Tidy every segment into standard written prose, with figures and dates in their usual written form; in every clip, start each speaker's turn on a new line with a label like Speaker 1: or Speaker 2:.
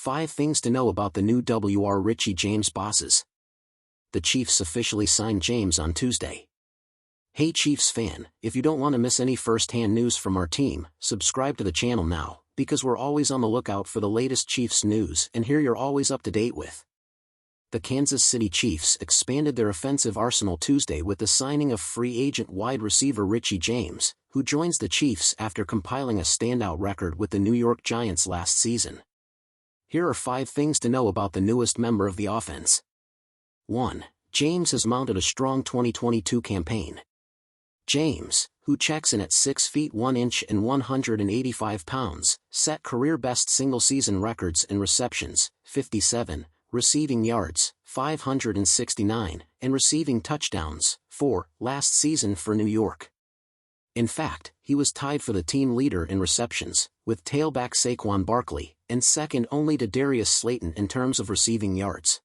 Speaker 1: 5 things to know about the new Wr. Richie James bosses. The Chiefs officially signed James on Tuesday. Hey Chiefs fan, if you don't want to miss any first-hand news from our team, subscribe to the channel now, because we're always on the lookout for the latest Chiefs news and here you're always up to date with. The Kansas City Chiefs expanded their offensive arsenal Tuesday with the signing of free agent wide receiver Richie James, who joins the Chiefs after compiling a standout record with the New York Giants last season. Here are 5 things to know about the newest member of the offense. 1. James has mounted a strong 2022 campaign. James, who checks in at 6 feet 1 inch and 185 pounds, set career-best single-season records in receptions, 57, receiving yards, 569, and receiving touchdowns, 4, last season for New York. In fact, he was tied for the team leader in receptions, with tailback Saquon Barkley, and second only to Darius Slayton in terms of receiving yards.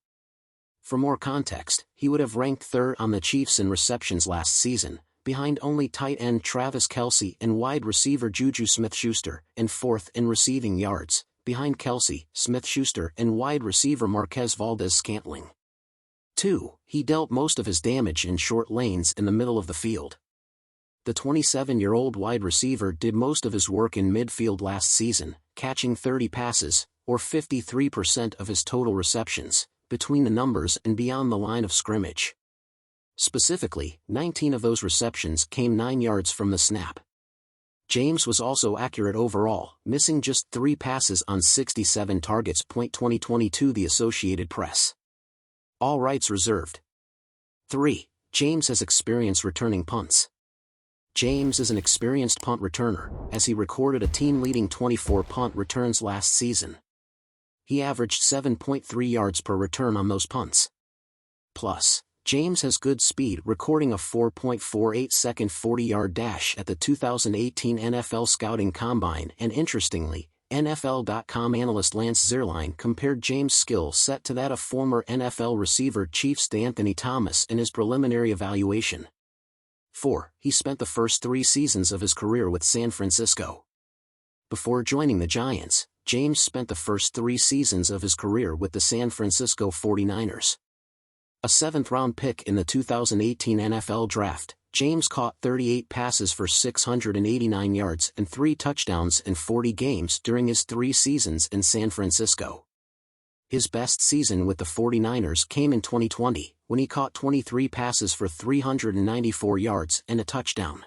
Speaker 1: For more context, he would have ranked third on the Chiefs in receptions last season, behind only tight end Travis Kelce and wide receiver Juju Smith-Schuster, and fourth in receiving yards, behind Kelce, Smith-Schuster and wide receiver Marquez Valdes-Scantling. 2. He dealt most of his damage in short lanes in the middle of the field. The 27-year-old wide receiver did most of his work in midfield last season, catching 30 passes, or 53% of his total receptions, between the numbers and beyond the line of scrimmage. Specifically, 19 of those receptions came 9 yards from the snap. James was also accurate overall, missing just 3 passes on 67 targets. 2022 The Associated Press. All rights reserved. 3. James has experience returning punts. James is an experienced punt returner, as he recorded a team-leading 24 punt returns last season. He averaged 7.3 yards per return on those punts. Plus, James has good speed, recording a 4.48-second 40-yard dash at the 2018 NFL Scouting Combine, and interestingly, NFL.com analyst Lance Zierlein compared James' skill set to that of former NFL receiver Chiefs D'Anthony Thomas in his preliminary evaluation. 4. He spent the first 3 seasons of his career with San Francisco. Before joining the Giants, James spent the first 3 seasons of his career with the San Francisco 49ers. A 7th-round pick in the 2018 NFL Draft, James caught 38 passes for 689 yards and 3 touchdowns in 40 games during his 3 seasons in San Francisco. His best season with the 49ers came in 2020, when he caught 23 passes for 394 yards and a touchdown.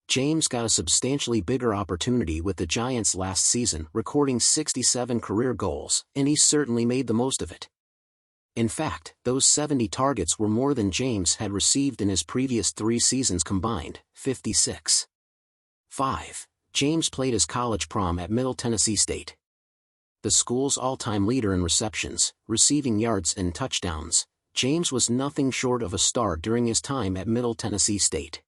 Speaker 1: James got a substantially bigger opportunity with the Giants last season, recording 67 career goals, and he certainly made the most of it. In fact, those 70 targets were more than James had received in his previous 3 seasons combined, 56. 5. James played his college prom at Middle Tennessee State. The school's all-time leader in receptions, receiving yards and touchdowns, James was nothing short of a star during his time at Middle Tennessee State.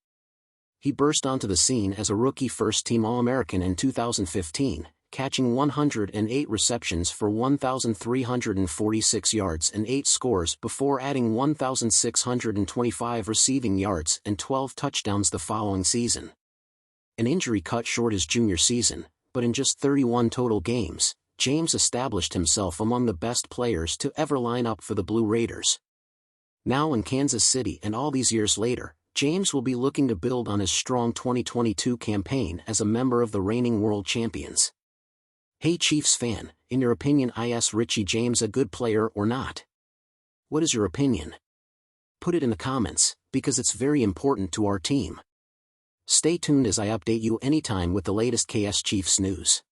Speaker 1: He burst onto the scene as a rookie first-team All-American in 2015, catching 108 receptions for 1,346 yards and 8 scores before adding 1,625 receiving yards and 12 touchdowns the following season. An injury cut short his junior season, but in just 31 total games, James established himself among the best players to ever line up for the Blue Raiders. Now in Kansas City and all these years later, James will be looking to build on his strong 2022 campaign as a member of the reigning world champions. Hey Chiefs fan, in your opinion, is Richie James a good player or not? What is your opinion? Put it in the comments, because it's very important to our team. Stay tuned as I update you anytime with the latest KS Chiefs news.